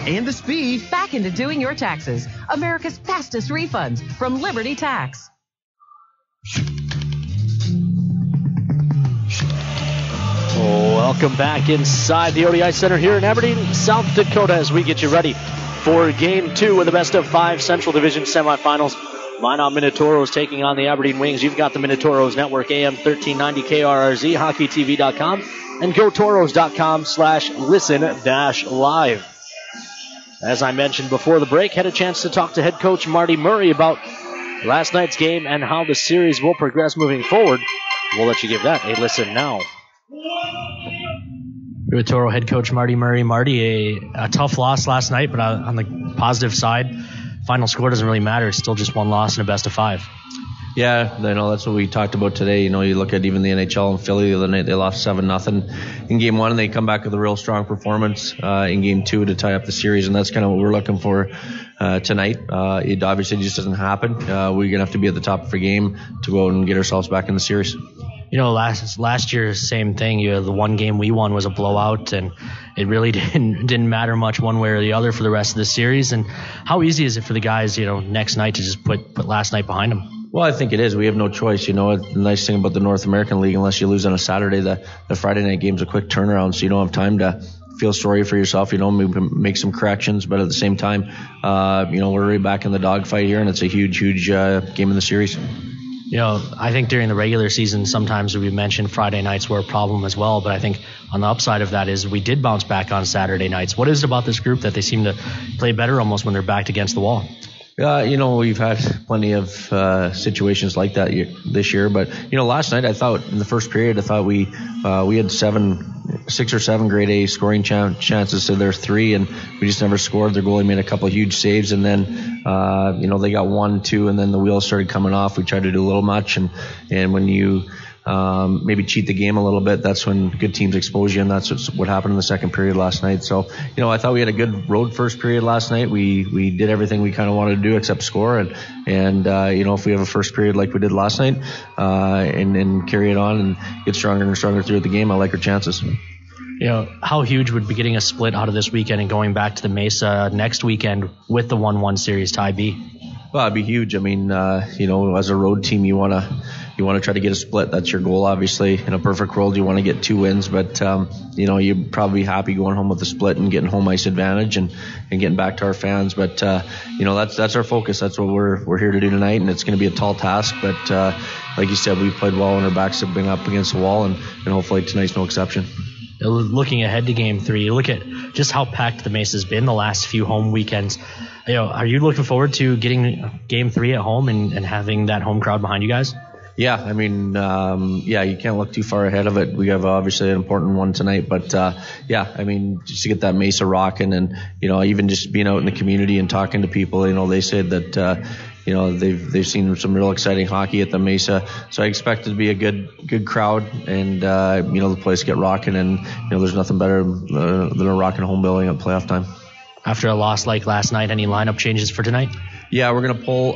and the speed back into doing your taxes. America's fastest refunds from Liberty Tax. Welcome back inside the ODI Center here in Aberdeen, South Dakota, as we get you ready for Game 2 of the Best of 5 Central Division semifinals. Minot Minotauros taking on the Aberdeen Wings. You've got the Minotauros Network, AM 1390 KRRZ, HockeyTV.com, and GoToros.com/listen-live. As I mentioned before the break, had a chance to talk to head coach Marty Murray about last night's game and how the series will progress moving forward. We'll let you give that a listen now. Minotauros head coach Marty Murray. Marty, a tough loss last night, but on the positive side, final score doesn't really matter. It's still just one loss in a best of 5. Yeah, that's what we talked about today. You look at even the NHL in Philly the other night, they lost 7-0 in Game 1, and they come back with a real strong performance in Game 2 to tie up the series, and that's kind of what we're looking for tonight. It obviously just doesn't happen. We're going to have to be at the top of the game to go out and get ourselves back in the series. Last year, same thing. The one game we won was a blowout, and it really didn't matter much one way or the other for the rest of the series. And how easy is it for the guys, next night to just put last night behind them? Well, I think it is. We have no choice. The nice thing about the North American League, unless you lose on a Saturday, the Friday night game's a quick turnaround, so you don't have time to feel sorry for yourself. Make some corrections, but at the same time, we're right back in the dogfight here, and it's a huge game in the series. I think during the regular season, sometimes we mentioned Friday nights were a problem as well. But I think on the upside of that is we did bounce back on Saturday nights. What is it about this group that they seem to play better almost when they're backed against the wall? We've had plenty of situations like that this year. But, last night I thought in the first period, we had 6 or 7 grade A scoring chances to their 3, and we just never scored. Their goalie made a couple of huge saves, and then, they got 1, 2, and then the wheels started coming off. We tried to do a little much, and when you maybe cheat the game a little bit, that's when good teams expose you, and that's what happened in the second period last night. So, I thought we had a good road first period last night. We did everything we kind of wanted to do except score, and if we have a first period like we did last night, and carry it on and get stronger and stronger throughout the game, I like our chances. How huge would be getting a split out of this weekend and going back to the Mesa next weekend with the 1-1 series tie be? Well, it'd be huge. I mean, as a road team, you want to try to get a split. That's your goal, obviously. In a perfect world, you want to get 2 wins, but you'd probably be happy going home with a split and getting home ice advantage and getting back to our fans. But that's our focus. That's what we're here to do tonight, and it's going to be a tall task. But like you said, we played well, and our backs have been up against the wall, and hopefully tonight's no exception. Looking ahead to Game 3, you look at just how packed the Mesa's been the last few home weekends. Are you looking forward to getting Game 3 at home and having that home crowd behind you guys? Yeah, I mean, you can't look too far ahead of it. We have obviously an important one tonight, but just to get that Mesa rocking, and even just being out in the community and talking to people, they said that they've seen some real exciting hockey at the Mesa, so I expect it to be a good crowd, and the place get rocking, and there's nothing better than a rocking home building at playoff time. After a loss like last night, any lineup changes for tonight? Yeah, we're going to pull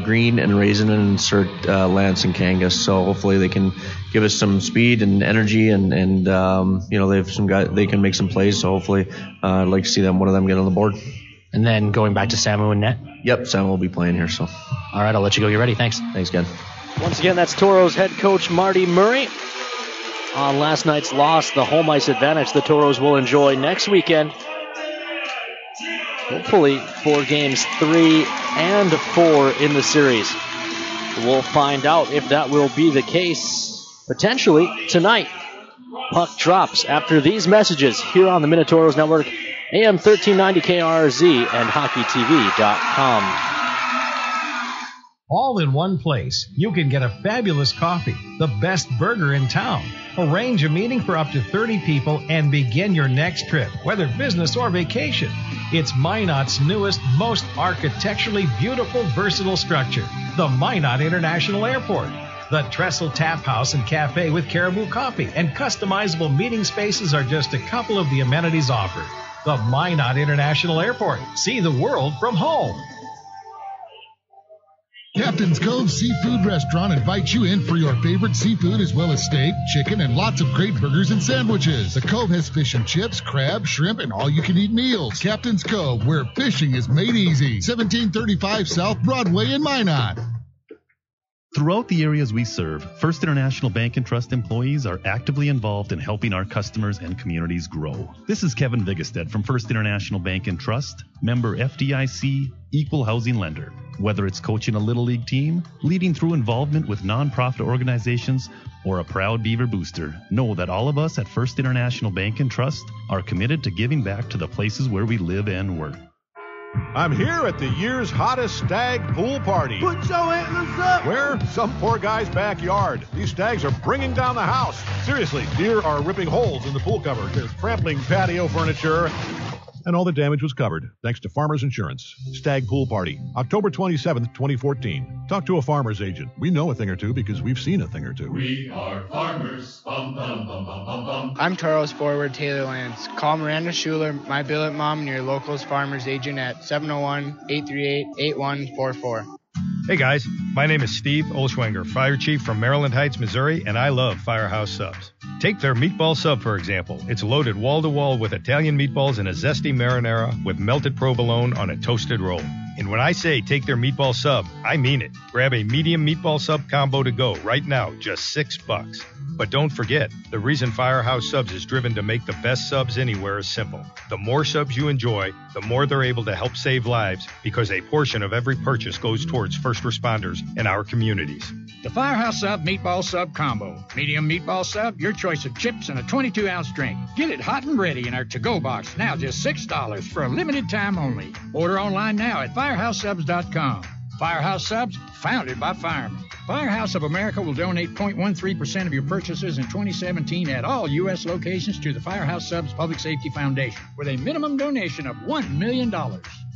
Green and Raisin and insert Lance and Kangas. So hopefully they can give us some speed and energy, and they have some guys, they can make some plays. So hopefully I'd like to see one of them get on the board. And then going back to Samu and net? Yep, Samu will be playing here. So. All right, I'll let you go. Get ready. Thanks. Thanks, Ken. Once again, that's Toros head coach Marty Murray. On last night's loss, the home ice advantage the Toros will enjoy next weekend. Hopefully for games 3 and 4 in the series. We'll find out if that will be the case potentially tonight. Puck drops after these messages here on the Minotauros Network, AM 1390 KRZ and HockeyTV.com. All in one place. You can get a fabulous coffee, the best burger in town. Arrange a meeting for up to 30 people and begin your next trip, whether business or vacation. It's Minot's newest, most architecturally beautiful, versatile structure, the Minot International Airport. The Trestle Tap House and Cafe with Caribou Coffee and customizable meeting spaces are just a couple of the amenities offered. The Minot International Airport. See the world from home. Captain's Cove Seafood Restaurant invites you in for your favorite seafood as well as steak, chicken, and lots of great burgers and sandwiches. The Cove has fish and chips, crab, shrimp, and all-you-can-eat meals. Captain's Cove, where fishing is made easy. 1735 South Broadway in Minot. Throughout the areas we serve, First International Bank and Trust employees are actively involved in helping our customers and communities grow. This is Kevin Vigestead from First International Bank and Trust, member FDIC, equal housing lender. Whether it's coaching a Little League team, leading through involvement with nonprofit organizations, or a proud Beaver booster, know that all of us at First International Bank and Trust are committed to giving back to the places where we live and work. I'm here at the year's hottest stag pool party. Put your antlers up! Where? Some poor guy's backyard. These stags are bringing down the house. Seriously, deer are ripping holes in the pool cover. They're trampling patio furniture. And all the damage was covered, thanks to Farmers Insurance. Stag Pool Party, October 27th, 2014. Talk to a farmer's agent. We know a thing or two because we've seen a thing or two. We are farmers. Bum, bum, bum, bum, bum, bum. I'm Toros forward Taylor Lance. Call Miranda Schuler, my billet mom, and your local's farmer's agent at 701-838-8144. Hey guys, my name is Steve Olschwenger, Fire Chief from Maryland Heights, Missouri, and I love Firehouse Subs. Take their meatball sub, for example. It's loaded wall-to-wall with Italian meatballs and a zesty marinara with melted provolone on a toasted roll. And when I say take their meatball sub, I mean it. Grab a medium meatball sub combo to go right now, just $6. But don't forget, the reason Firehouse Subs is driven to make the best subs anywhere is simple. The more subs you enjoy, the more they're able to help save lives because a portion of every purchase goes towards first responders in our communities. The Firehouse Sub Meatball Sub Combo. Medium meatball sub, your choice of chips and a 22-ounce drink. Get it hot and ready in our to-go box, now just $6 for a limited time only. Order online now at firehousesubs.com. Firehouse Subs, founded by firemen. Firehouse of America will donate 0.13% of your purchases in 2017 at all U.S. locations to the Firehouse Subs Public Safety Foundation with a minimum donation of $1 million.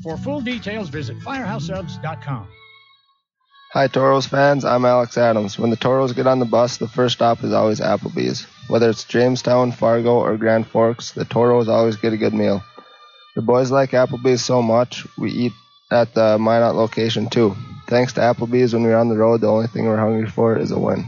For full details, visit firehousesubs.com. Hi, Toros fans. I'm Alex Adams. When the Toros get on the bus, the first stop is always Applebee's. Whether it's Jamestown, Fargo, or Grand Forks, the Toros always get a good meal. The boys like Applebee's so much, we eat at the Minot location too. Thanks to Applebee's, when we're on the road, the only thing we're hungry for is a win.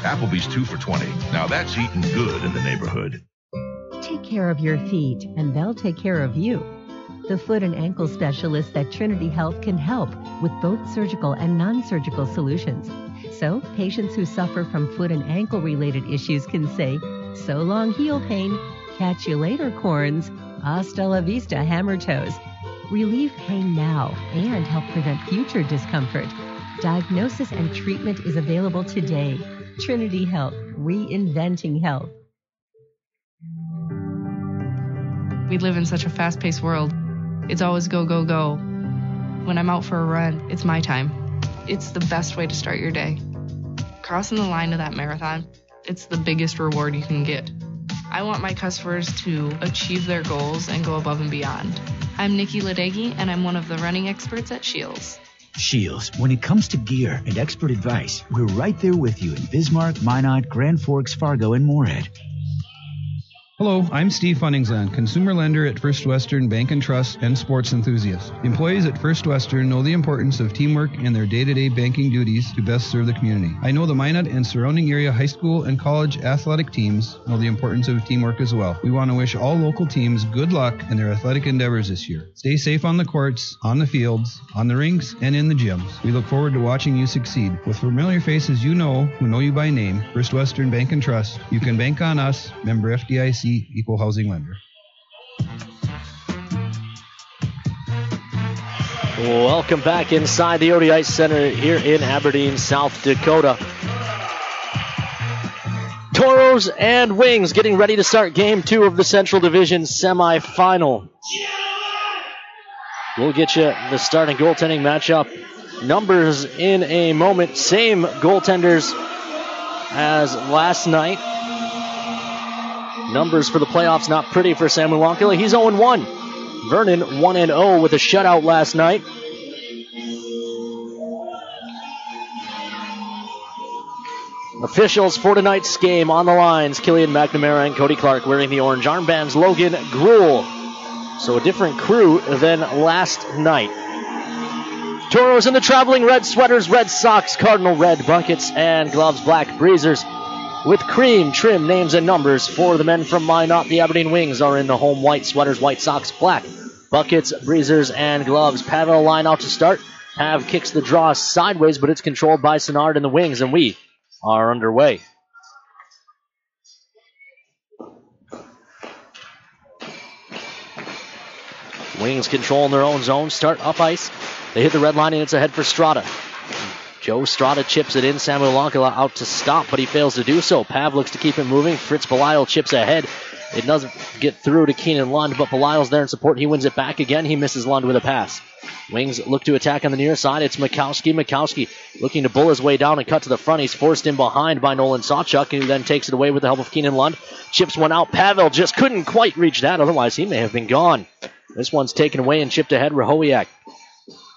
Applebee's 2 for $20. Now that's eating good in the neighborhood. Take care of your feet, and they'll take care of you. The foot and ankle specialists at Trinity Health can help with both surgical and non-surgical solutions. So, patients who suffer from foot and ankle-related issues can say, so long heel pain, catch you later corns, hasta la vista hammer toes. Relieve pain now and help prevent future discomfort. Diagnosis and treatment is available today. Trinity Health, reinventing health. We live in such a fast-paced world. It's always go, go, go. When I'm out for a run, it's my time. It's the best way to start your day. Crossing the line of that marathon, it's the biggest reward you can get. I want my customers to achieve their goals and go above and beyond. I'm Nikki Ledegi, and I'm one of the running experts at Shields. Shields, when it comes to gear and expert advice, we're right there with you in Bismarck, Minot, Grand Forks, Fargo, and Moorhead. Hello, I'm Steve Funningson, consumer lender at First Western Bank and Trust and sports enthusiast. Employees at First Western know the importance of teamwork in their day-to-day banking duties to best serve the community. I know the Minot and surrounding area high school and college athletic teams know the importance of teamwork as well. We want to wish all local teams good luck in their athletic endeavors this year. Stay safe on the courts, on the fields, on the rinks, and in the gyms. We look forward to watching you succeed. With familiar faces you know, who know you by name, First Western Bank and Trust, you can bank on us, member FDIC, equal housing lender. Welcome back inside the ODI Center here in Aberdeen, South Dakota. Toros and Wings getting ready to start Game 2 of the Central Division semifinal. We'll get you the starting goaltending matchup numbers in a moment. Same goaltenders as last night. Numbers for the playoffs not pretty for Sam Wiwankila. He's 0-1. Vernon 1-0 with a shutout last night. Officials for tonight's game on the lines. Killian McNamara and Cody Clark wearing the orange armbands. Logan Gruel. So a different crew than last night. Toros in the traveling red sweaters, red socks, cardinal red buckets, and gloves, black breezers with cream trim names and numbers for the men from Minot. The Aberdeen Wings are in the home white sweaters, white socks, black buckets, breezers, and gloves. Pavel line out to start. Pav kicks the draw sideways, but it's controlled by Sinnard and the Wings, and we are underway. Wings controlling their own zone, start up ice. They hit the red line, and it's ahead for Strada. Joe Strada chips it in. Samuel Lankala out to stop, but he fails to do so. Pav looks to keep it moving. Fritz Belisle chips ahead. It doesn't get through to Keenan Lund, but Belisle's there in support. He wins it back again. He misses Lund with a pass. Wings look to attack on the near side. It's Mikowski. Mikowski looking to bull his way down and cut to the front. He's forced in behind by Nolan Sawchuk, who then takes it away with the help of Keenan Lund. Chips one out. Pavel just couldn't quite reach that. Otherwise, he may have been gone. This one's taken away and chipped ahead. Rahowiak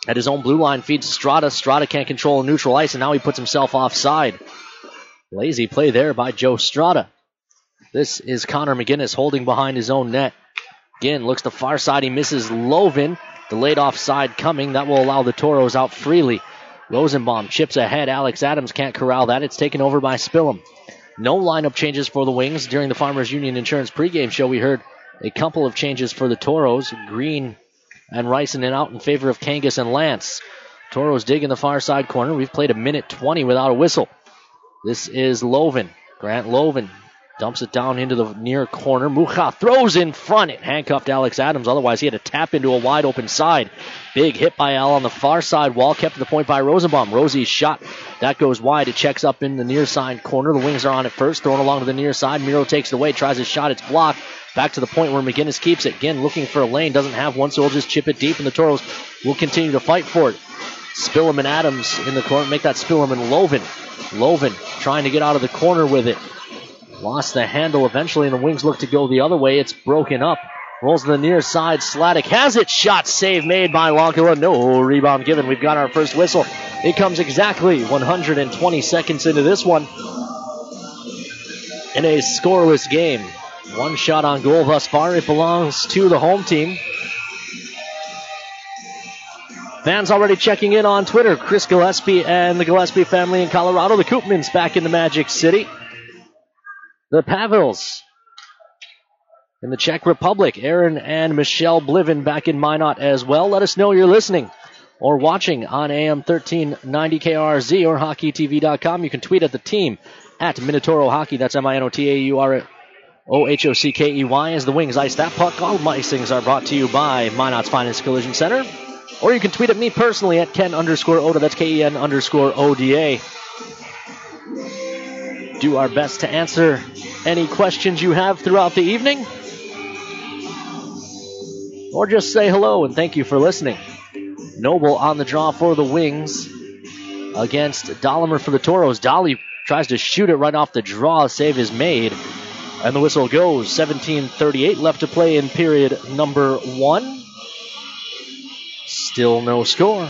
at his own blue line feeds Strada. Strada can't control neutral ice, and now he puts himself offside. Lazy play there by Joe Strada. This is Connor McGinnis holding behind his own net. Again, looks the far side. He misses Lovin. Delayed offside coming. That will allow the Toros out freely. Rosenbaum chips ahead. Alex Adams can't corral that. It's taken over by Spillum. No lineup changes for the Wings. During the Farmers Union Insurance pregame show, we heard a couple of changes for the Toros. Green and Rysonen out in favor of Kangas and Lance. Toros dig in the far side corner. We've played a minute 20 without a whistle. This is Lovin. Grant Lovin dumps it down into the near corner. Mucha throws in front. It handcuffed Alex Adams. Otherwise, he had to tap into a wide open side. Big hit by Al on the far side wall. Kept to the point by Rosenbaum. Rosie's shot. That goes wide. It checks up in the near side corner. The Wings are on it first. Thrown along to the near side. Miro takes it away. Tries his shot. It's blocked. Back to the point where McGinnis keeps it. Again, looking for a lane. Doesn't have one, so he'll just chip it deep, and the Toros will continue to fight for it. Spillum and Adams in the corner. Make that Spillum and Lovin. Lovin trying to get out of the corner with it. Lost the handle eventually, and the Wings look to go the other way. It's broken up. Rolls to the near side. Sladek has it. Shot save made by Lankala. No rebound given. We've got our first whistle. It comes exactly 120 seconds into this one in a scoreless game. One shot on goal thus far. It belongs to the home team. Fans already checking in on Twitter. Chris Gillespie and the Gillespie family in Colorado. The Koopmans back in the Magic City. The Pavils in the Czech Republic. Aaron and Michelle Bliven back in Minot as well. Let us know you're listening or watching on AM 1390 KRZ or hockeytv.com. You can tweet at the team at Minotoro Hockey. That's MINOTAUROHOCKEY as the Wings ice that puck. All icings are brought to you by Minot's Finest Collision Center. Or you can tweet at me personally at Ken_Oda. That's KEN_ODA. Do our best to answer any questions you have throughout the evening. Or just say hello and thank you for listening. Noble on the draw for the Wings against Dahlimer for the Toros. Dolly tries to shoot it right off the draw. Save is made. And the whistle goes. 17:38 left to play in period number 1. Still no score.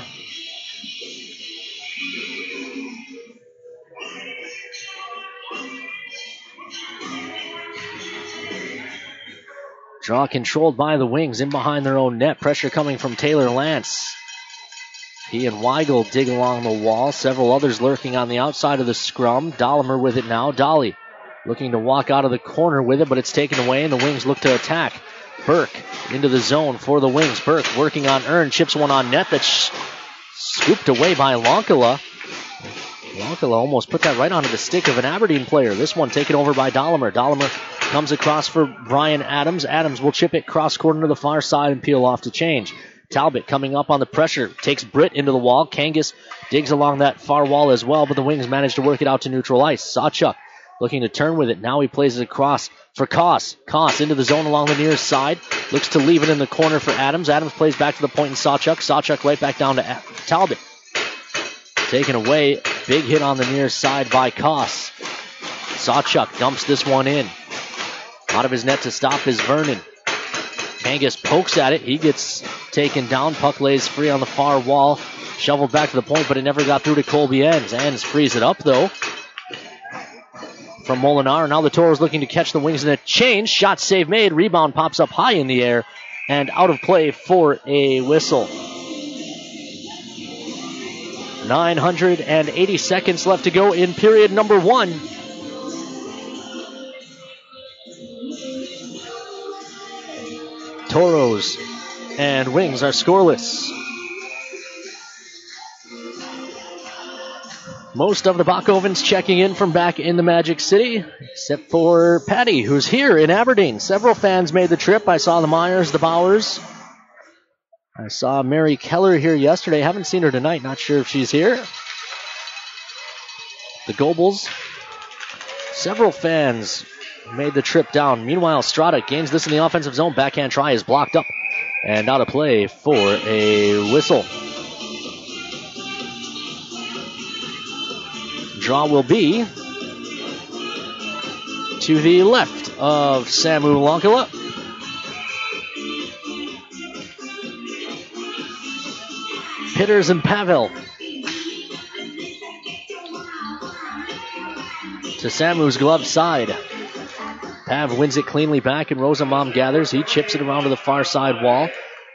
Draw controlled by the Wings in behind their own net. Pressure coming from Taylor Lance. He and Weigel dig along the wall. Several others lurking on the outside of the scrum. Dahlimer with it now. Dolly looking to walk out of the corner with it, but it's taken away, and the Wings look to attack. Burke into the zone for the Wings. Burke working on Earn. Chips one on net. That's scooped away by Lankala. Lankala almost put that right onto the stick of an Aberdeen player. This one taken over by Dahlimer. Dahlimer comes across for Brian Adams. Adams will chip it cross corner to the far side and peel off to change. Talbot coming up on the pressure. Takes Britt into the wall. Kangas digs along that far wall as well, but the Wings manage to work it out to neutral ice. Sawchuk looking to turn with it. Now he plays it across for Koss. Koss into the zone along the near side. Looks to leave it in the corner for Adams. Adams plays back to the point in Sawchuk. Sawchuk right back down to Talbot. Taken away. Big hit on the near side by Koss. Sawchuk dumps this one in. Out of his net to stop is Vernon. Kangas pokes at it. He gets taken down. Puck lays free on the far wall. Shoveled back to the point, but it never got through to Colby Enns. Enns frees it up, though. from Molinar. Now the Toros looking to catch the Wings in a change. Shot save made. Rebound pops up high in the air and out of play for a whistle. 980 seconds left to go in period number 1. Toros and Wings are scoreless. Most of the Bachovans checking in from back in the Magic City, except for Patty, who's here in Aberdeen. Several fans made the trip. I saw the Myers, the Bowers. I saw Mary Keller here yesterday. Haven't seen her tonight. Not sure if she's here. The Goebels. Several fans made the trip down. Meanwhile, Strada gains this in the offensive zone. Backhand try is blocked up and out of play for a whistle. Draw will be to the left of Samu Lankala. Pitters and Pavel. To Samu's glove side. Pav wins it cleanly back, and Rosenbaum gathers. He chips it around to the far side wall.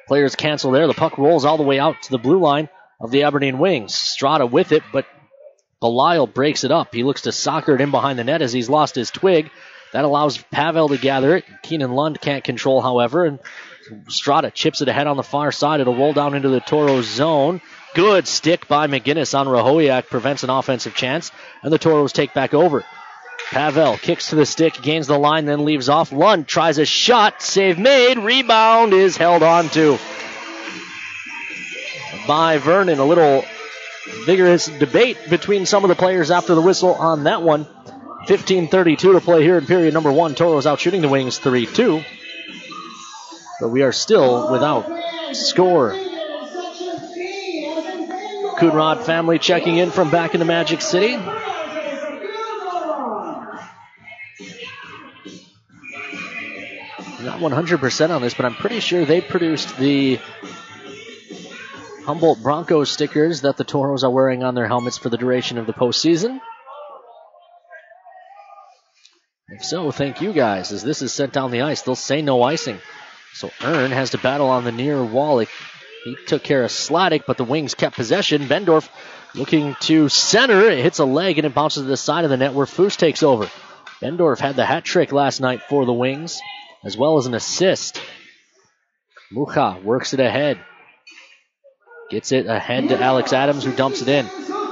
Players cancel there. The puck rolls all the way out to the blue line of the Aberdeen Wings. Strada with it, but Belisle breaks it up. He looks to soccer it in behind the net as he's lost his twig. That allows Pavel to gather it. Keenan Lund can't control, however, and Strada chips it ahead on the far side. It'll roll down into the Toros zone. Good stick by McGinnis on Rahoyak, prevents an offensive chance, and the Toros take back over. Pavel kicks to the stick, gains the line, then leaves off. Lund tries a shot, save made, rebound is held on to by Vernon. A little vigorous debate between some of the players after the whistle on that one. 15:32 to play here in period number 1. Toros out shooting the Wings 3-2. But we are still without score. Coonrod family checking in from back in the Magic City. Not 100% on this, but I'm pretty sure they produced the Humboldt Broncos stickers that the Toros are wearing on their helmets for the duration of the postseason. If so, thank you guys. As this is sent down the ice, they'll say no icing. So Ern has to battle on the near wall. He took care of Sladek, but the Wings kept possession. Bendorf looking to center. It hits a leg and it bounces to the side of the net where Foose takes over. Bendorf had the hat trick last night for the Wings, as well as an assist. Mucha works it ahead. Gets it ahead to Alex Adams, who dumps it in.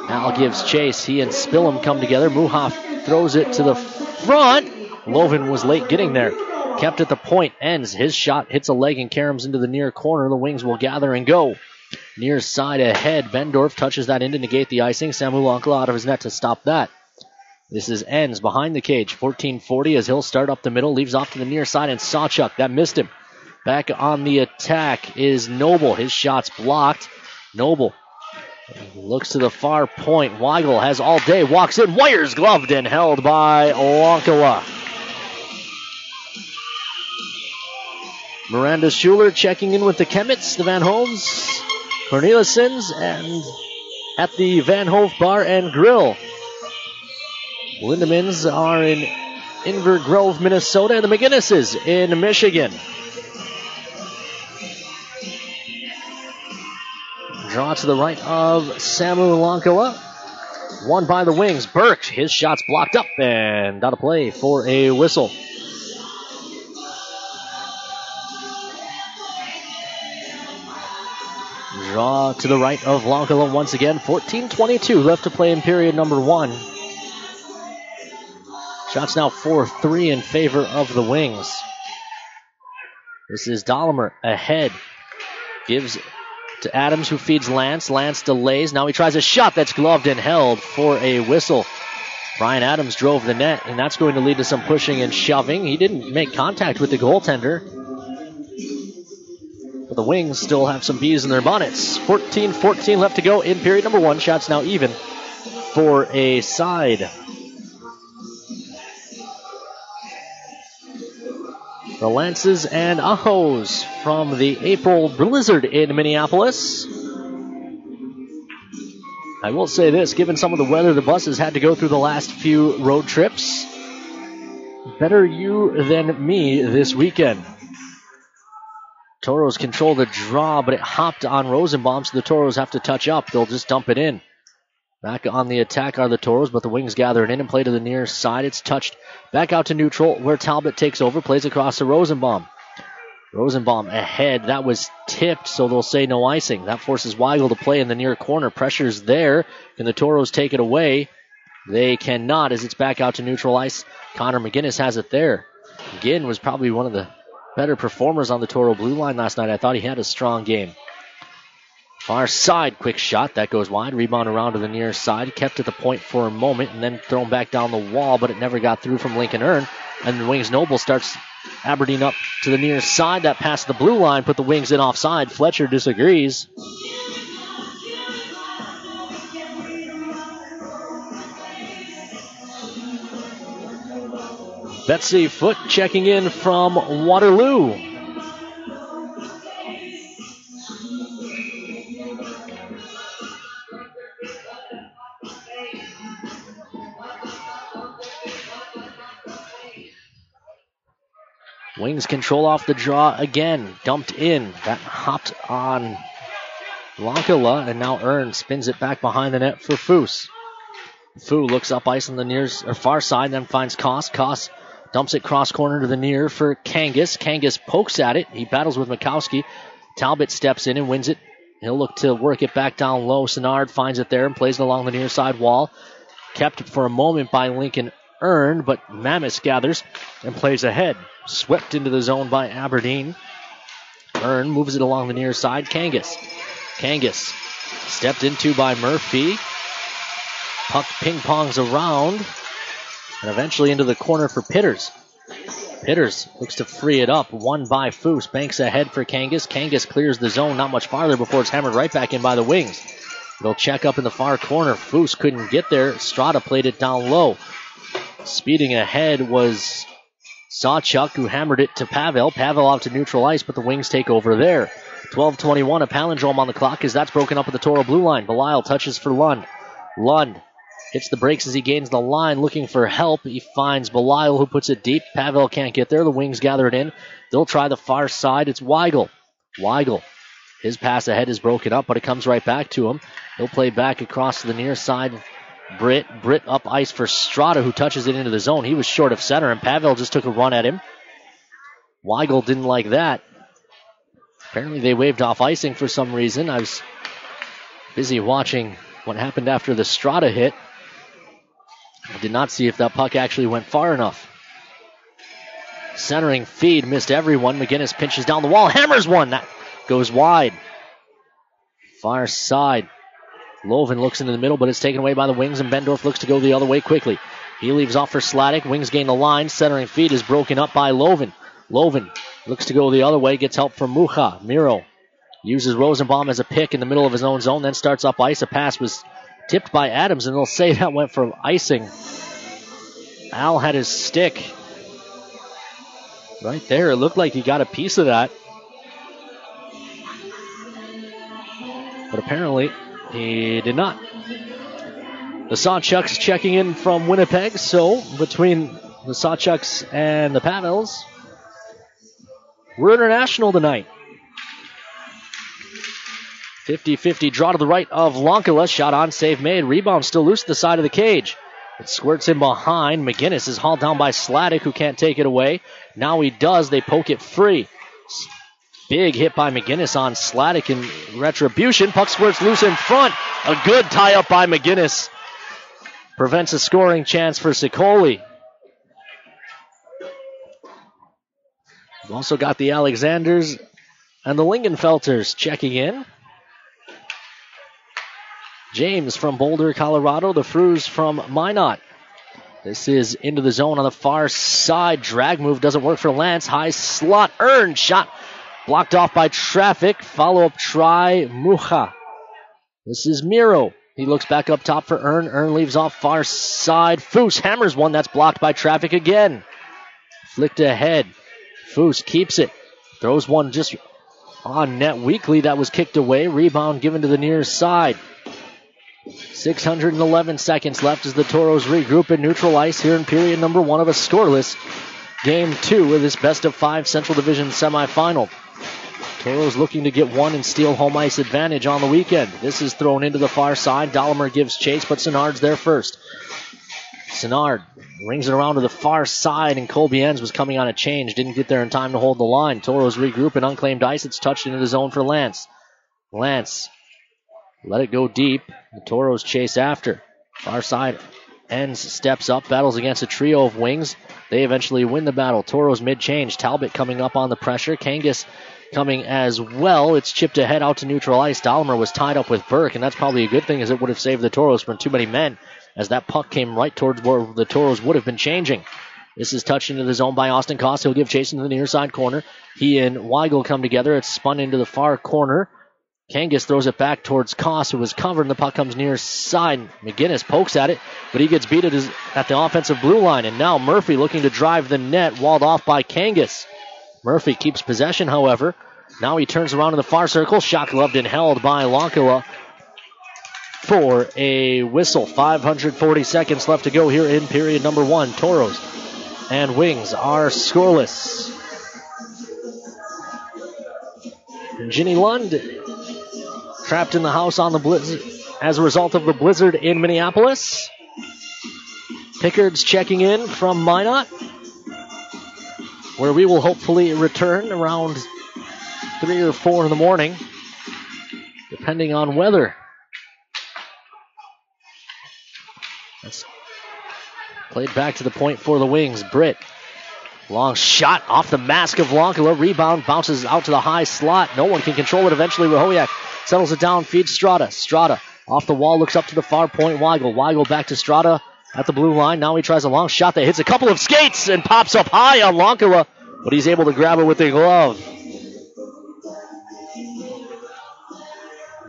Al gives chase. He and Spillum come together. Mucha throws it to the front. Loven was late getting there. Kept at the point. Ends. His shot hits a leg and caroms into the near corner. The Wings will gather and go. Near side ahead. Bendorf touches that in to negate the icing. Samu Lankala out of his net to stop that. This is Ends behind the cage. 14:40 as he'll start up the middle. Leaves off to the near side, and Sawchuk. That missed him. Back on the attack is Noble. His shot's blocked. Noble looks to the far point. Weigel has all day. Walks in. Wires gloved and held by Lankala. Miranda Schuler checking in with the Kemmets, the Van Hoves, Cornelissens, and at the Van Hove Bar and Grill. Lindemans are in Inver Grove, Minnesota, and the McGinnises in Michigan. Draw to the right of Samu Lankala. Won by the Wings. Burke, his shot's blocked up and out of play for a whistle. Draw to the right of Lankala once again. 14:22 left to play in period number 1. Shots now 4-3 in favor of the Wings. This is Dahlemer ahead. Gives to Adams, who feeds Lance. Lance delays. Now he tries a shot that's gloved and held for a whistle. Brian Adams drove the net, and that's going to lead to some pushing and shoving. He didn't make contact with the goaltender. But the Wings still have some bees in their bonnets. 14:14 left to go in period number 1. Shots now even for a side. The Lances and Ahos from the April Blizzard in Minneapolis. I will say this, given some of the weather the buses had to go through the last few road trips, better you than me this weekend. Toros control the draw, but it hopped on Rosenbaum, so the Toros have to touch up. They'll just dump it in. Back on the attack are the Toros, but the Wings gather it in and play to the near side. It's touched back out to neutral, where Talbot takes over, plays across to Rosenbaum. Rosenbaum ahead. That was tipped, so they'll say no icing. That forces Weigel to play in the near corner. Pressure's there. Can the Toros take it away? They cannot, as it's back out to neutral ice. Connor McGinnis has it there. McGinn was probably one of the better performers on the Toro blue line last night. I thought he had a strong game. Far side, quick shot. That goes wide. Rebound around to the near side. Kept at the point for a moment and then thrown back down the wall, but it never got through from Lincoln Earn. And the Wings Noble starts Aberdeen up to the near side. That past the blue line put the Wings in offside. Fletcher disagrees. Betsy Foote checking in from Waterloo. Wings control off the draw again. Dumped in. That hopped on Lankala, and now Earn spins it back behind the net for Foose. Fu looks up ice on the far side, then finds Koss. Koss dumps it cross corner to the near for Kangas. Kangas pokes at it. He battles with Mikowski. Talbot steps in and wins it. He'll look to work it back down low. Senard finds it there and plays it along the near side wall. Kept for a moment by Lincoln Earn, but Mammoth gathers and plays ahead. Swept into the zone by Aberdeen. Earn moves it along the near side. Kangas stepped into by Murphy. Puck ping-pongs around and eventually into the corner for Pitters. Pitters looks to free it up. Won by Foose. Banks ahead for Kangas. Kangas clears the zone not much farther before it's hammered right back in by the Wings. They'll check up in the far corner. Foose couldn't get there. Strada played it down low. Speeding ahead was Sawchuk, who hammered it to Pavel. Pavel out to neutral ice, but the Wings take over there. 12:21, a palindrome on the clock as that's broken up at the Toro blue line. Belisle touches for Lund. Lund hits the brakes as he gains the line, looking for help. He finds Belisle, who puts it deep. Pavel can't get there. The Wings gather it in. They'll try the far side. It's Weigel. His pass ahead is broken up, but it comes right back to him. He'll play back across to the near side. Britt up ice for Strada, who touches it into the zone. He was short of center, and Pavel just took a run at him. Weigel didn't like that. Apparently they waved off icing for some reason. I was busy watching what happened after the Strada hit. I did not see if that puck actually went far enough. Centering feed missed everyone. McGinnis pinches down the wall, hammers one. That goes wide. Far side. Loven looks into the middle, but it's taken away by the Wings, and Bendorf looks to go the other way quickly. He leaves off for Sladek. Wings gain the line. Centering feed is broken up by Loven. Loven looks to go the other way, gets help from Mucha. Miro uses Rosenbaum as a pick in the middle of his own zone, then starts up ice. A pass was tipped by Adams, and they'll say that went for icing. Al had his stick right there. It looked like he got a piece of that, but apparently he did not. The Sawchucks checking in from Winnipeg, so between the Sawchucks and the Pavels, we're international tonight. 50-50 draw to the right of Lankala. Shot on, save made. Rebound still loose to the side of the cage. It squirts in behind. McGinnis is hauled down by Sladek, who can't take it away. Now he does. They poke it free. Big hit by McGinnis on Sladek in retribution. Puck squirts loose in front. A good tie-up by McGinnis. Prevents a scoring chance for Sicoli. We've also got the Alexanders and the Lingenfelters checking in. James from Boulder, Colorado. The Frews from Minot. This is into the zone on the far side. Drag move doesn't work for Lance. High slot. Earned shot. Blocked off by traffic. Follow-up try. Mucha. This is Miro. He looks back up top for Earn. Earn leaves off far side. Foose hammers one. That's blocked by traffic again. Flicked ahead. Foose keeps it. Throws one just on net weakly. That was kicked away. Rebound given to the near side. 611 seconds left as the Toros regroup and neutral ice here in period number 1 of a scoreless Game 2 of this best-of-5 Central Division semifinal. Toros looking to get one and steal home ice advantage on the weekend. This is thrown into the far side. Dollimer gives chase, but Senard's there first. Senard rings it around to the far side, and Colby Enns was coming on a change. Didn't get there in time to hold the line. Toros regroup and unclaimed ice. It's touched into the zone for Lance. Lance let it go deep. The Toros chase after. Far side. Enns steps up, battles against a trio of wings. They eventually win the battle. Toros mid-change. Talbot coming up on the pressure. Kangas coming as well. It's chipped ahead out to neutral ice. Dollimer was tied up with Burke, and that's probably a good thing, as it would have saved the Toros from too many men, as that puck came right towards where the Toros would have been changing. This is touched into the zone by Austin Koss. He'll give chase into the near side corner. He and Weigel come together. It's spun into the far corner. Kangas throws it back towards Koss, who was covered, and the puck comes near side. McGinnis pokes at it, but he gets beat at the offensive blue line. And now Murphy looking to drive the net, walled off by Kangas. Murphy keeps possession, however. Now he turns around in the far circle. Shot gloved and held by Lonkala for a whistle. 540 seconds left to go here in period number 1. Toros and Wings are scoreless. Ginny Lund trapped in the house on the blizzard as a result of the blizzard in Minneapolis. Pickard's checking in from Minot, where we will hopefully return around 3 or 4 in the morning, depending on weather. That's played back to the point for the Wings. Britt, long shot off the mask of Lonkala. Rebound bounces out to the high slot. No one can control it. Eventually, Rahoyak settles it down, feeds Strada. Strada off the wall, looks up to the far point. Weigel back to Strada at the blue line. Now he tries a long shot that hits a couple of skates and pops up high on Lonkala, but he's able to grab it with a glove.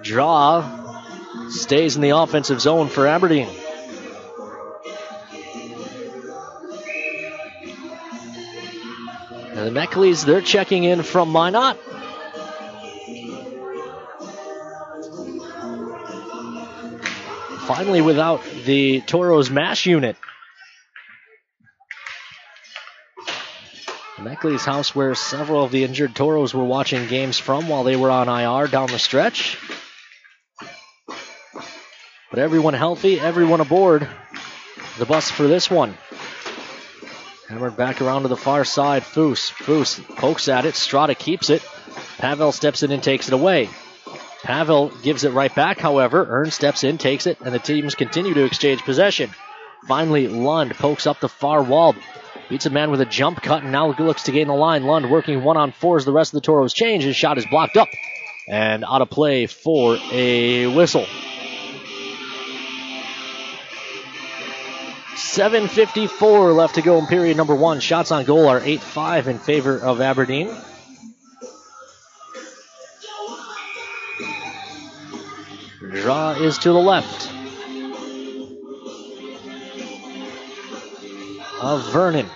Draw stays in the offensive zone for Aberdeen. And the Meckleys, they're checking in from Minot. Finally without the Toros MASH unit. The Meckleys' house, where several of the injured Toros were watching games from while they were on IR down the stretch. But everyone healthy, everyone aboard the bus for this one. Hammered back around to the far side. Foose pokes at it. Strada keeps it. Pavel steps in and takes it away. Pavel gives it right back, however. Ern steps in, takes it, and the teams continue to exchange possession. Finally, Lund pokes up the far wall. Beats a man with a jump cut, and now looks to gain the line. Lund working 1-on-4 as the rest of the Toros change. His shot is blocked up and out of play for a whistle. 7:54 left to go in period number 1. Shots on goal are 8-5 in favor of Aberdeen. Draw is to the left of Vernon.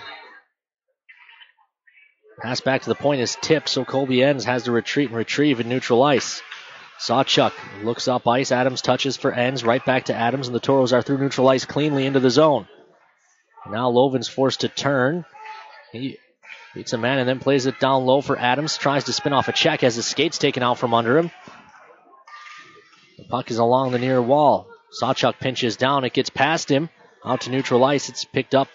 Pass back to the point is tipped, so Colby Enns has to retreat and retrieve in neutral ice. Sawchuk looks up ice. Adams touches for Enns. Right back to Adams, and the Toros are through neutral ice cleanly into the zone. Now Lovin's forced to turn. He beats a man and then plays it down low for Adams. Tries to spin off a check as his skate's taken out from under him. The puck is along the near wall. Sawchuk pinches down. It gets past him. Out to neutral ice. It's picked up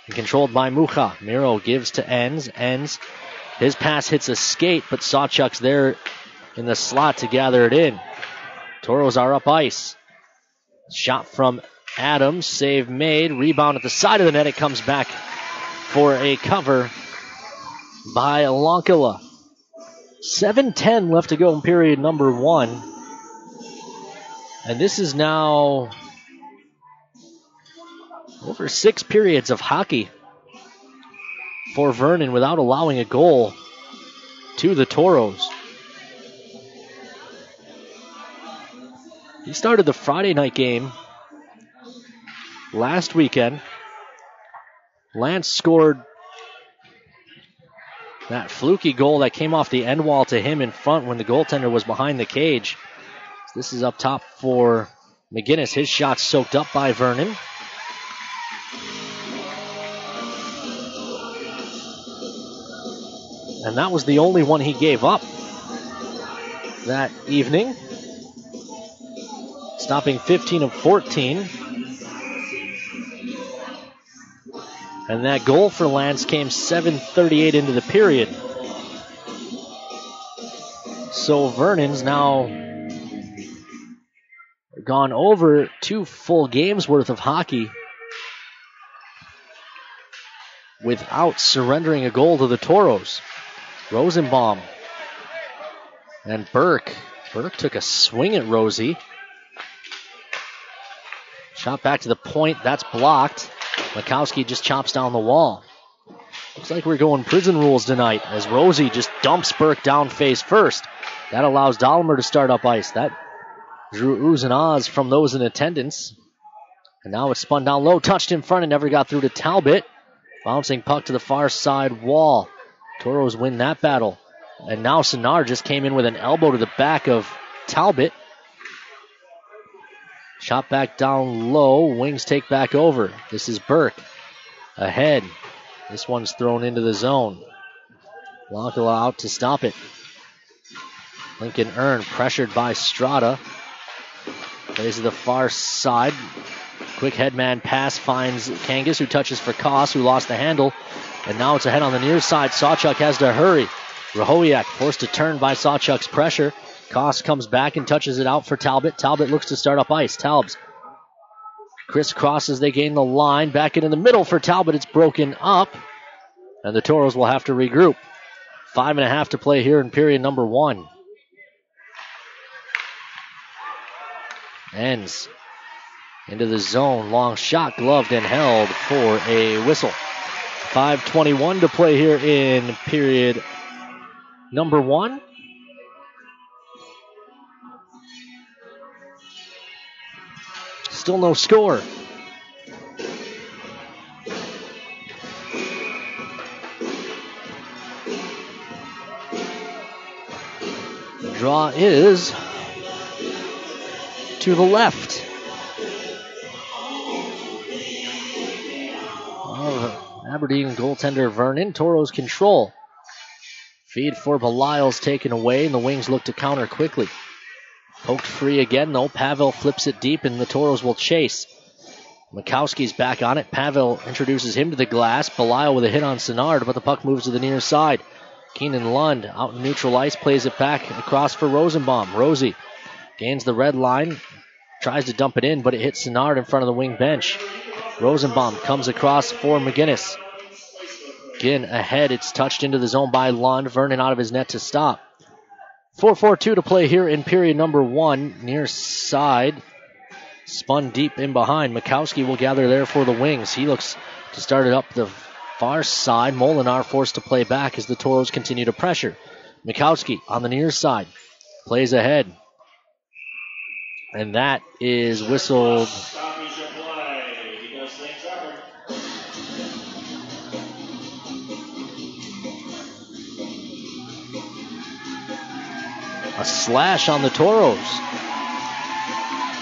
and controlled by Mucha. Miro gives to Enns. Enns, his pass hits a skate, but Sawchuk's there in the slot to gather it in. Toros are up ice. Shot from Adams. Save made. Rebound at the side of the net. It comes back for a cover by Lonkala. 7:10 left to go in period number 1. And this is now over 6 periods of hockey for Vernon without allowing a goal to the Toros. He started the Friday night game last weekend. Lance scored that fluky goal that came off the end wall to him in front when the goaltender was behind the cage. This is up top for McGinnis, his shot soaked up by Vernon. And that was the only one he gave up that evening. Stopping 15 of 14. And that goal for Lance came 7:38 into the period. So Vernon's now gone over 2 full games worth of hockey without surrendering a goal to the Toros. Rosenbaum and Burke. Burke took a swing at Rosie. Shot back to the point. That's blocked. Mikowski just chops down the wall. Looks like we're going prison rules tonight as Rosie just dumps Burke down face first. That allows Dahlimer to start up ice. That drew oohs and ahs from those in attendance. And now it's spun down low, touched in front and never got through to Talbot. Bouncing puck to the far side wall. Toros win that battle. And now Sinar just came in with an elbow to the back of Talbot. Shot back down low. Wings take back over. This is Burke. Ahead. This one's thrown into the zone. Lonkala out to stop it. Lincoln Earn pressured by Strada. Plays to the far side. Quick headman pass finds Kangas, who touches for Koss, who lost the handle. And now it's ahead on the near side. Sawchuk has to hurry. Rahowiak forced to turn by Sawchuk's pressure. Koss comes back and touches it out for Talbot. Talbot looks to start up ice. Talbs crisscrosses. They gain the line. Back in the middle for Talbot. It's broken up. And the Toros will have to regroup. 5.5 to play here in period number 1. Ends into the zone. Long shot, gloved and held for a whistle. 5:21 to play here in period number 1. Still no score. The draw is to the left of Aberdeen goaltender Vernon. Toros control. Feed for Belial's taken away, and the Wings look to counter quickly. Poked free again, though. Pavel flips it deep, and the Toros will chase. Mikowski's back on it. Pavel introduces him to the glass. Belial with a hit on Sinnard, but the puck moves to the near side. Keenan Lund out in neutral ice, plays it back across for Rosenbaum. Rosie gains the red line, tries to dump it in, but it hits Sinnard in front of the wing bench. Rosenbaum comes across for McGinnis. Again, ahead, it's touched into the zone by Lund. Vernon out of his net to stop. 4:42 to play here in period number 1. Near side. Spun deep in behind. Mikowski will gather there for the Wings. He looks to start it up the far side. Molinar forced to play back as the Toros continue to pressure. Mikowski on the near side. Plays ahead. And that is whistled. A slash on the Toros.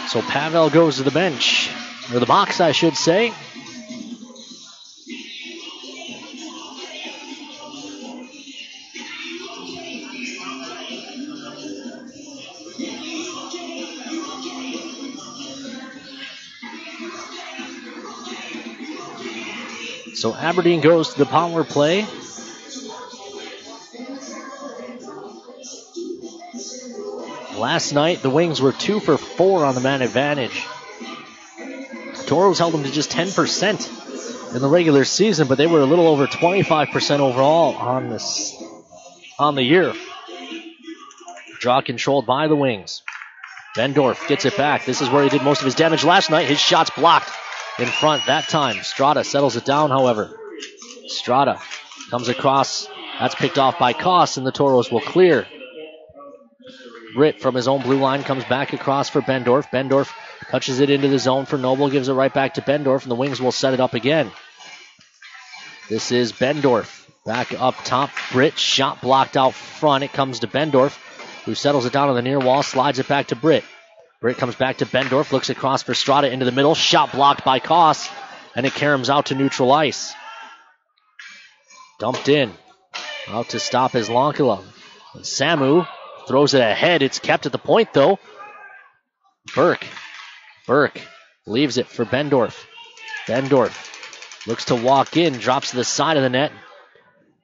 So Pavel goes to the bench, or the box, I should say. So Aberdeen goes to the power play. Last night, the Wings were 2 for 4 on the man advantage. Toros held them to just 10% in the regular season, but they were a little over 25% overall on the year. Draw controlled by the Wings. Bendorf gets it back. This is where he did most of his damage last night. His shot's blocked in front that time. Strada settles it down, however. Strada comes across. That's picked off by Koss, and the Toros will clear. Britt from his own blue line comes back across for Bendorf. Bendorf touches it into the zone for Noble, gives it right back to Bendorf, and the Wings will set it up again. This is Bendorf. Back up top. Britt, shot blocked out front. It comes to Bendorf, who settles it down on the near wall, slides it back to Britt. Britt comes back to Bendorf, looks across for Strada into the middle. Shot blocked by Koss, and it caroms out to neutral ice. Dumped in. Out to stop is Lonkala. And Samu throws it ahead. It's kept at the point, though. Burke leaves it for Bendorf. Bendorf looks to walk in, drops to the side of the net.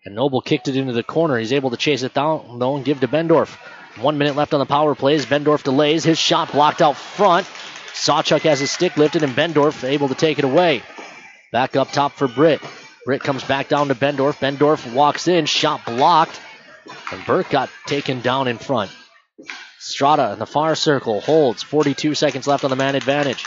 And Noble kicked it into the corner. He's able to chase it down, though, and give to Bendorf. 1 minute left on the power play as Bendorf delays. His shot blocked out front. Sawchuk has his stick lifted, and Bendorf able to take it away. Back up top for Britt. Britt comes back down to Bendorf. Bendorf walks in, shot blocked. And Burke got taken down in front. Strada in the far circle holds. 42 seconds left on the man advantage.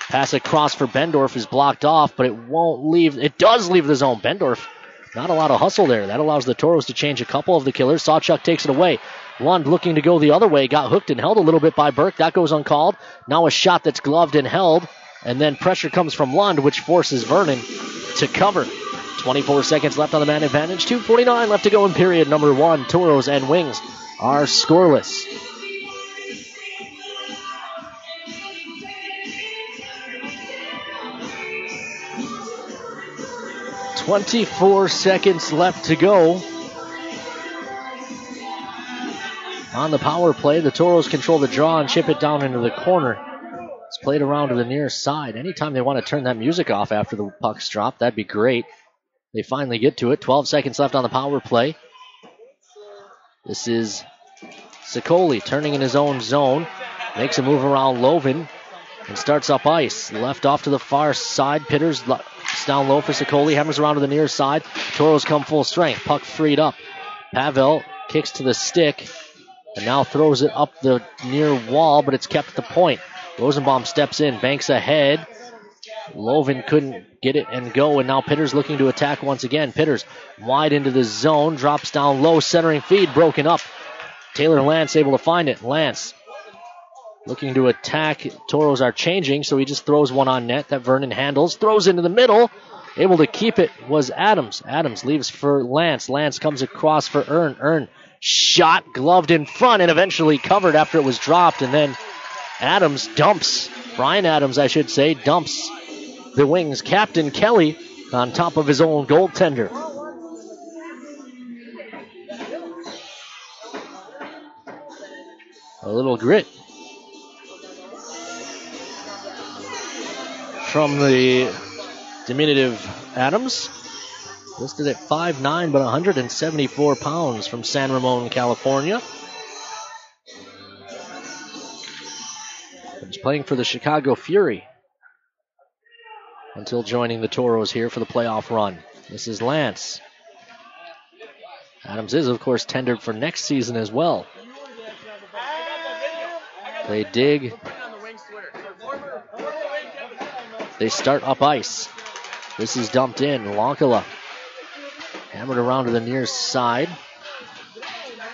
Pass across for Bendorf is blocked off, but it won't leave. It does leave the zone. Bendorf, not a lot of hustle there. That allows the Toros to change a couple of the killers. Sawchuk takes it away. Lund looking to go the other way. Got hooked and held a little bit by Burke. That goes uncalled. Now a shot that's gloved and held. And then pressure comes from Lund, which forces Vernon to cover. 24 seconds left on the man advantage. 2:49 left to go in period number 1. Toros and Wings are scoreless. .24 seconds left to go. On the power play, the Toros control the draw and chip it down into the corner. It's played around to the near side. Anytime they want to turn that music off after the puck's dropped, that'd be great. They finally get to it. 12 seconds left on the power play. This is Sicoli turning in his own zone. Makes a move around Loven and starts up ice. Left off to the far side. Pitters down low for Sicoli. Hammers around to the near side. Toros come full strength. Puck freed up. Pavel kicks to the stick and now throws it up the near wall, but it's kept at the point. Rosenbaum steps in, banks ahead. Loven couldn't get it and go, and now Pitters looking to attack once again. Pitters wide into the zone, drops down low, centering feed, broken up. Taylor Lance able to find it. Lance looking to attack. Toros are changing, so he just throws one on net that Vernon handles. Throws into the middle. Able to keep it was Adams. Adams leaves for Lance. Lance comes across for Earn. Earn shot, gloved in front, and eventually covered after it was dropped, and then Adams dumps. Brian Adams, I should say, dumps the Wings captain Kelly on top of his own goaltender. A little grit from the diminutive Adams. Listed at 5'9", but 174 pounds from San Ramon, California. He's playing for the Chicago Fury until joining the Toros here for the playoff run. This is Lance. Adams is, of course, tendered for next season as well. They dig. They start up ice. This is dumped in. Lonkala hammered around to the near side.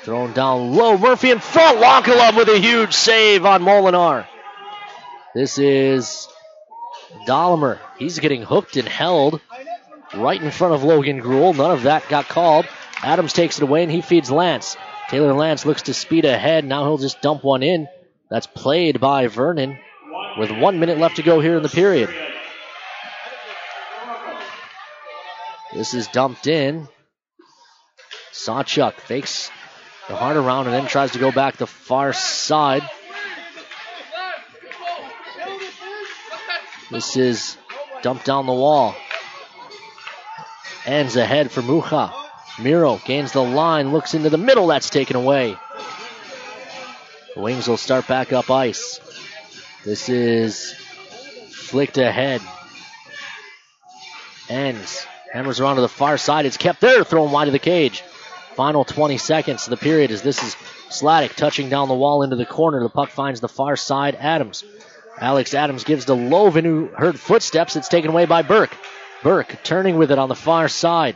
Thrown down low. Murphy in front. Lonkala with a huge save on Molinar. This is Dahlemer. He's getting hooked and held right in front of Logan Gruel. None of that got called. Adams takes it away and he feeds Lance. Taylor Lance looks to speed ahead. Now he'll just dump one in. That's played by Vernon with 1 minute left to go here in the period. This is dumped in. Sawchuk fakes the hard around and then tries to go back the far side. This is dumped down the wall. Ends ahead for Mucha. Miro gains the line, looks into the middle. That's taken away. The Wings will start back up ice. This is flicked ahead. Ends. Hammers around to the far side. It's kept there, thrown wide of the cage. Final 20 seconds of the period as this is Sladek touching down the wall into the corner. The puck finds the far side. Adams. Alex Adams gives to Loven, who heard footsteps. It's taken away by Burke. Burke turning with it on the far side.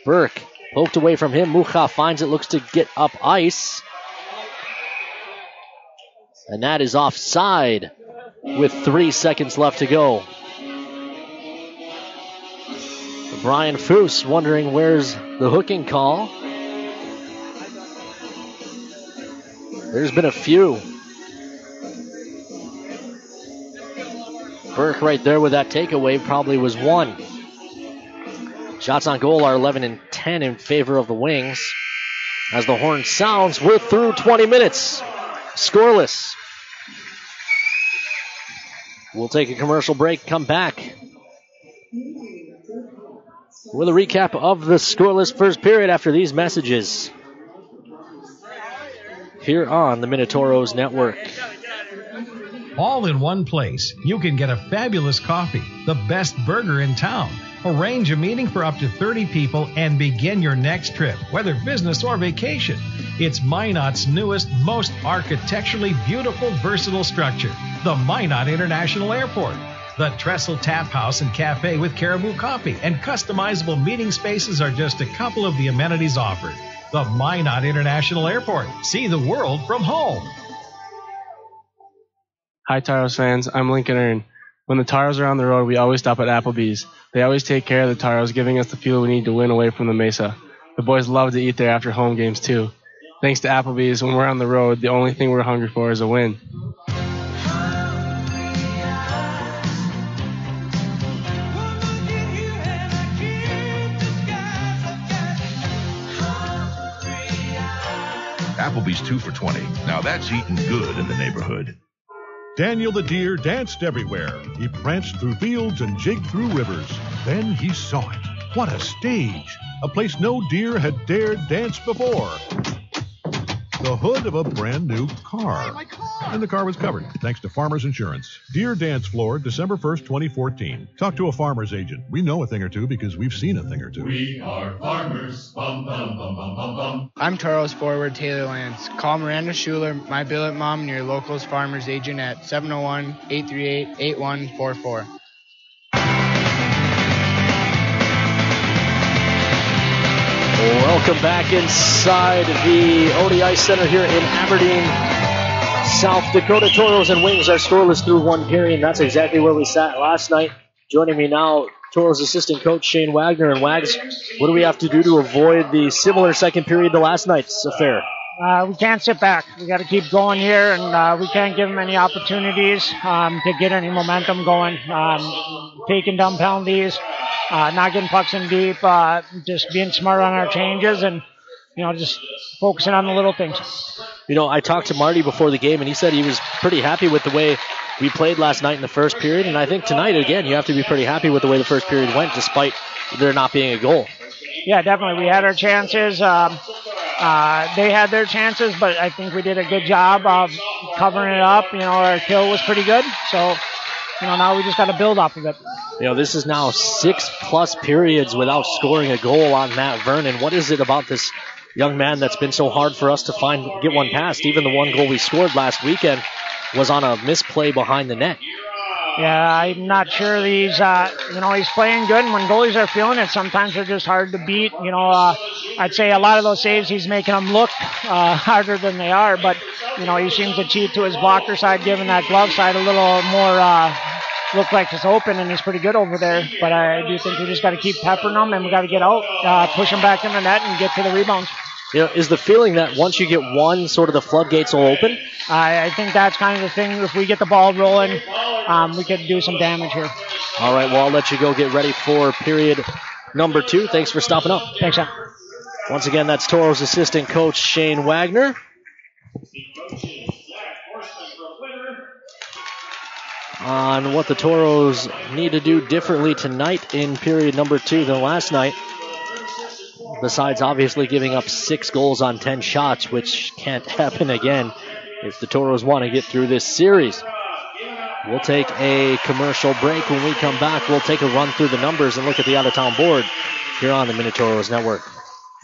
Burke poked away from him. Mucha finds it, looks to get up ice. And that is offside with 3 seconds left to go. Brian Foose wondering where's the hooking call. There's been a few. Burke right there with that takeaway probably was 1. Shots on goal are 11 and 10 in favor of the Wings. As the horn sounds, we're through 20 minutes. Scoreless. We'll take a commercial break, come back with a recap of the scoreless first period after these messages here on the Minotauros Network. All in one place, you can get a fabulous coffee, the best burger in town. Arrange a meeting for up to 30 people and begin your next trip, whether business or vacation. It's Minot's newest, most architecturally beautiful, versatile structure, the Minot International Airport. The Trestle Tap House and Cafe with Caribou Coffee and customizable meeting spaces are just a couple of the amenities offered. The Minot International Airport. See the world from home. Hi, Taros fans. I'm Lincoln Earn. When the Taros are on the road, we always stop at Applebee's. They always take care of the Taros, giving us the fuel we need to win away from the Mesa. The boys love to eat there after home games, too. Thanks to Applebee's, when we're on the road, the only thing we're hungry for is a win. Applebee's 2 for $20. Now that's eating good in the neighborhood. Daniel the deer danced everywhere. He pranced through fields and jigged through rivers. Then he saw it. What a stage! A place no deer had dared dance before. The hood of a brand new car. Hey, my car! And the car was covered, thanks to Farmers Insurance. Deer Dance Floor, December 1st, 2014. Talk to a farmer's agent. We know a thing or two because we've seen a thing or two. We are farmers. Bum, bum, bum, bum, bum, bum. I'm Taros forward Taylor Lance. Call Miranda Schuler, my billet mom, and your locals farmers agent at 701-838-8144. Welcome back inside the ODI Center here in Aberdeen, South Dakota. Toros and Wings are scoreless through one period. That's exactly where we sat last night. Joining me now, Toros assistant coach Shane Wagner. And Wags, what do we have to do to avoid the similar second period to last night's affair? We can't sit back. We got to keep going here, and we can't give them any opportunities to get any momentum going. Taking dumb penalties, not getting pucks in deep, just being smart on our changes, and just focusing on the little things. I talked to Marty before the game, and he said he was pretty happy with the way we played last night in the first period, and I think tonight, again, you have to be pretty happy with the way the first period went, despite there not being a goal. Yeah, definitely. We had our chances. They had their chances, but I think we did a good job of covering it up. Our kill was pretty good, so now we just got to build off of it. This is now 6+ periods without scoring a goal on Matt Vernon. What is it about this young man that's been so hard for us to get one past? Even the one goal we scored last weekend was on a misplay behind the net. Yeah, I'm not sure he's playing good, and when goalies are feeling it, sometimes they're just hard to beat. I'd say a lot of those saves, he's making them look harder than they are, but, he seems to cheat to his blocker side, giving that glove side a little more look like it's open, and he's pretty good over there. But I do think we just got to keep peppering them, and we got to get out, push them back in the net, and get to the rebounds. Is the feeling that once you get one, sort of the floodgates will open? I think that's kind of the thing. If we get the ball rolling, we could do some damage here. All right, well, I'll let you go get ready for period number 2. Thanks for stopping up. Thanks, Sam. Once again, that's Toros assistant coach Shane Wagner. On what the Toros need to do differently tonight in period number 2 than last night. Besides obviously giving up 6 goals on 10 shots, which can't happen again if the Toros want to get through this series. We'll take a commercial break. When we come back, we'll take a run through the numbers and look at the out-of-town board here on the Minotauros Network.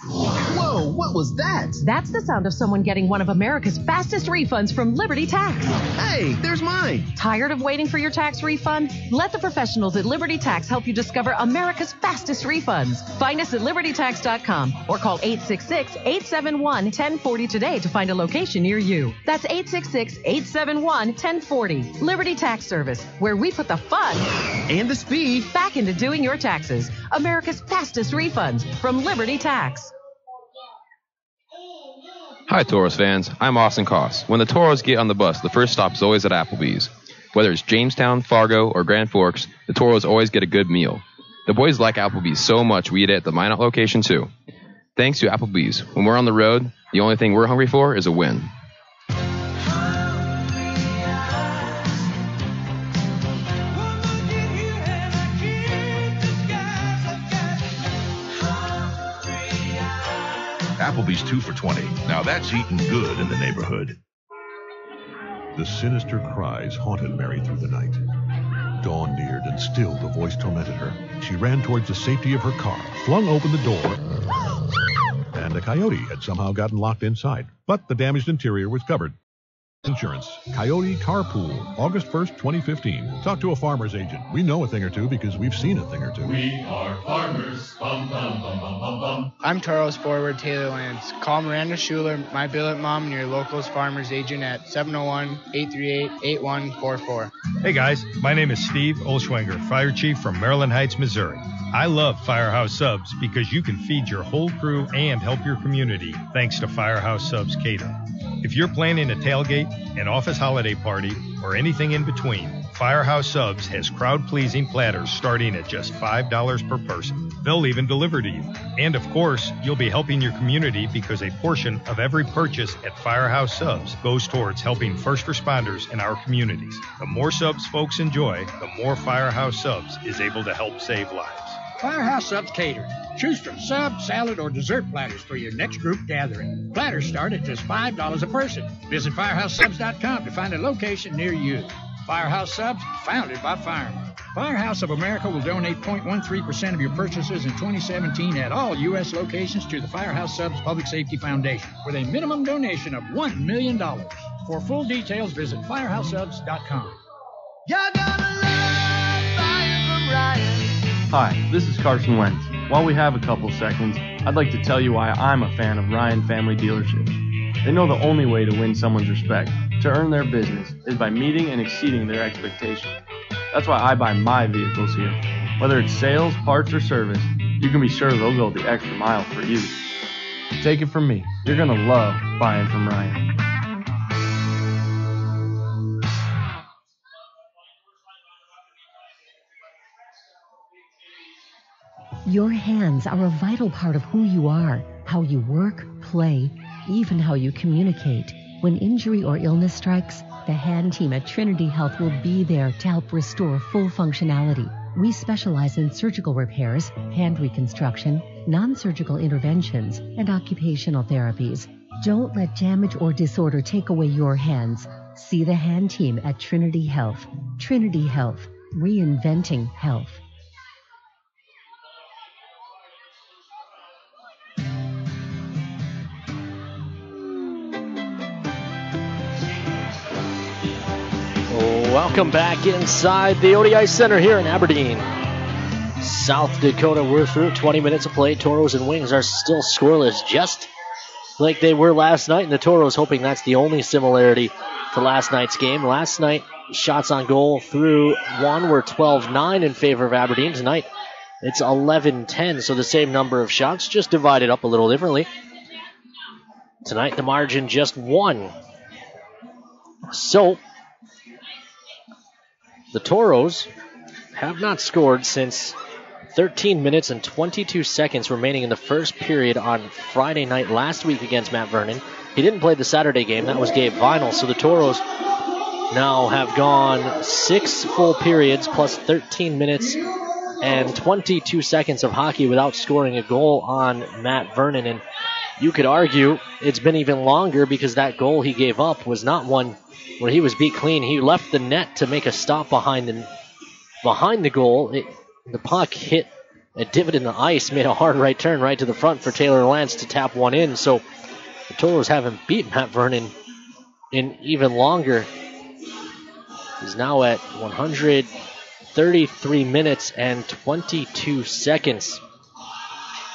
Whoa, what was that? That's the sound of someone getting one of America's fastest refunds from Liberty Tax. Hey, there's mine. Tired of waiting for your tax refund? Let the professionals at Liberty Tax help you discover America's fastest refunds. Find us at libertytax.com or call 866-871-1040 today to find a location near you. That's 866-871-1040. Liberty Tax Service, where we put the fun and the speed back into doing your taxes. America's fastest refunds from Liberty Tax. Hi, Toros fans. I'm Austin Koss. When the Toros get on the bus, the first stop is always at Applebee's. Whether it's Jamestown, Fargo, or Grand Forks, the Toros always get a good meal. The boys like Applebee's so much we eat it at the Minot location too. Thanks to Applebee's, when we're on the road, the only thing we're hungry for is a win. Applebee's 2 for $20. Now that's eating good in the neighborhood. The sinister cries haunted Mary through the night. Dawn neared, and still the voice tormented her. She ran towards the safety of her car, flung open the door, and a coyote had somehow gotten locked inside. But the damaged interior was covered. Insurance. Coyote Carpool. August 1st, 2015. Talk to a farmer's agent. We know a thing or two because we've seen a thing or two. We are farmers. Bum, bum, bum, bum, bum, bum. I'm Toros forward Taylor Lance. Call Miranda Schuler, my billet mom, and your locals farmers agent at 701-838-8144. Hey guys, my name is Steve Olschwenger, Fire Chief from Maryland Heights, Missouri. I love Firehouse Subs because you can feed your whole crew and help your community thanks to Firehouse Subs Catering. If you're planning a tailgate, an office holiday party, or anything in between, Firehouse Subs has crowd-pleasing platters starting at just $5 per person. They'll even deliver to you. And of course, you'll be helping your community because a portion of every purchase at Firehouse Subs goes towards helping first responders in our communities. The more subs folks enjoy, the more Firehouse Subs is able to help save lives. Firehouse Subs Catering. Choose from sub, salad, or dessert platters for your next group gathering. Platters start at just $5 a person. Visit FirehouseSubs.com to find a location near you. Firehouse Subs, founded by firemen. Firehouse of America will donate 0.13% of your purchases in 2017 at all U.S. locations to the Firehouse Subs Public Safety Foundation with a minimum donation of $1 million. For full details, visit FirehouseSubs.com. You're gonna love Fire from Ryan. Hi, this is Carson Wentz. While we have a couple seconds, I'd like to tell you why I'm a fan of Ryan Family Dealerships. They know the only way to win someone's respect, to earn their business, is by meeting and exceeding their expectations. That's why I buy my vehicles here. Whether it's sales, parts, or service, you can be sure they'll go the extra mile for you. Take it from me, you're going to love buying from Ryan. Your hands are a vital part of who you are, how you work, play, even how you communicate. When injury or illness strikes, the hand team at Trinity Health will be there to help restore full functionality. We specialize in surgical repairs, hand reconstruction, non-surgical interventions, and occupational therapies. Don't let damage or disorder take away your hands. See the hand team at Trinity Health. Trinity Health, reinventing health. Welcome back inside the ODI Center here in Aberdeen, South Dakota. We're through 20 minutes of play. Toros and Wings are still scoreless, just like they were last night. And the Toros hoping that's the only similarity to last night's game. Last night, shots on goal through one were 12-9 in favor of Aberdeen. Tonight, it's 11-10, so the same number of shots, just divided up a little differently. Tonight, the margin just one. So, the Toros have not scored since 13 minutes and 22 seconds remaining in the first period on Friday night last week against Matt Vernon. He didn't play the Saturday game. That was Gabe Vinyl. So the Toros now have gone 6 full periods plus 13 minutes and 22 seconds of hockey without scoring a goal on Matt Vernon. And you could argue it's been even longer because that goal he gave up was not one where he was beat clean. He left the net to make a stop behind the goal. The puck hit a divot in the ice, made a hard right turn right to the front for Taylor Lance to tap one in. So the Toros haven't beat Matt Vernon in even longer. He's now at 133 minutes and 22 seconds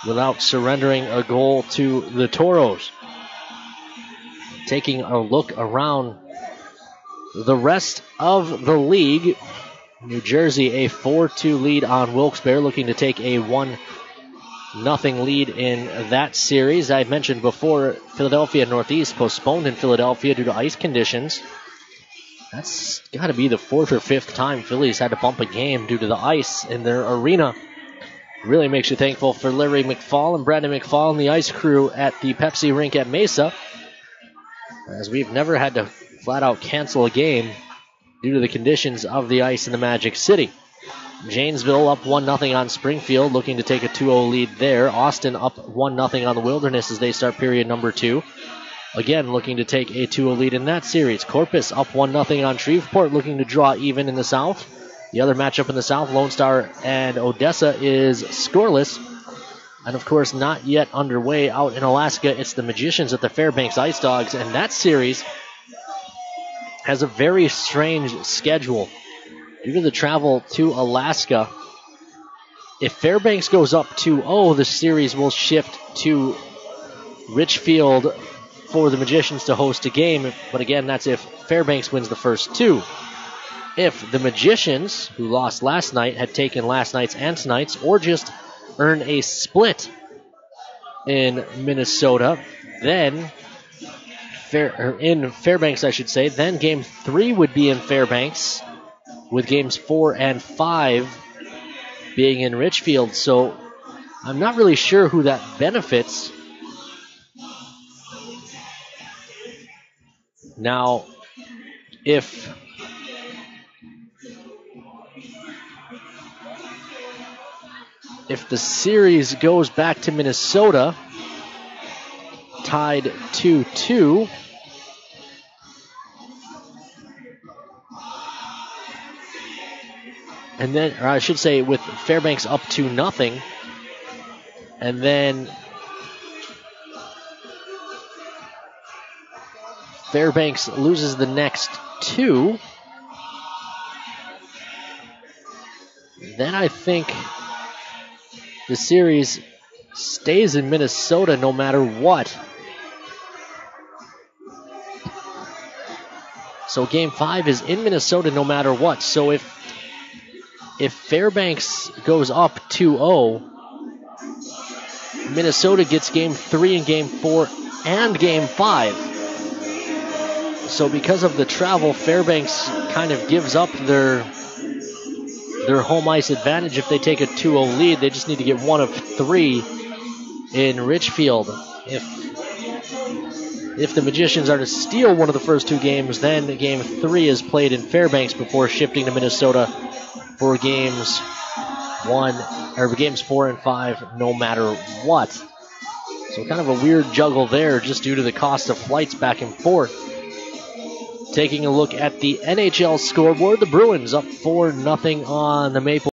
without surrendering a goal to the Toros. Taking a look around the rest of the league, New Jersey a 4-2 lead on Wilkes-Barre, looking to take a 1-0 lead in that series. I mentioned before, Philadelphia Northeast postponed in Philadelphia due to ice conditions. That's got to be the 4th or 5th time Phillies had to bump a game due to the ice in their arena. Really makes you thankful for Larry McFall and Brandon McFall and the ice crew at the Pepsi rink at Mesa, as we've never had to flat out cancel a game due to the conditions of the ice in the Magic City. Janesville up 1-0 on Springfield, looking to take a 2-0 lead there. Austin up 1-0 on the Wilderness as they start period number 2. Again, looking to take a 2-0 lead in that series. Corpus up 1-0 on Shreveport, looking to draw even in the South. The other matchup in the South, Lone Star and Odessa, is scoreless. And, of course, not yet underway out in Alaska. It's the Magicians at the Fairbanks Ice Dogs, and that series has a very strange schedule. Due to the travel to Alaska, if Fairbanks goes up 2-0, the series will shift to Richfield for the Magicians to host a game. But again, that's if Fairbanks wins the first 2. If the Magicians, who lost last night, had taken last night's and tonight's, or just earn a split in Minnesota, then in Fairbanks, I should say, then Game 3 would be in Fairbanks, with Games 4 and 5 being in Richfield. So I'm not really sure who that benefits. Now, if the series goes back to Minnesota, tied 2-2, and then, or I should say, with Fairbanks up 2-0, and then Fairbanks loses the next 2, then I think the series stays in Minnesota no matter what. So Game 5 is in Minnesota no matter what. So if Fairbanks goes up 2-0, Minnesota gets Game 3 and Game 4 and Game 5. So because of the travel, Fairbanks kind of gives up their home ice advantage. If they take a 2-0 lead, they just need to get 1 of 3 in Richfield. If the Magicians are to steal one of the first 2 games, then Game 3 is played in Fairbanks before shifting to Minnesota for Games 4 and 5, no matter what. So kind of a weird juggle there, just due to the cost of flights back and forth. Taking a look at the NHL scoreboard, the Bruins up 4-0 on the Maple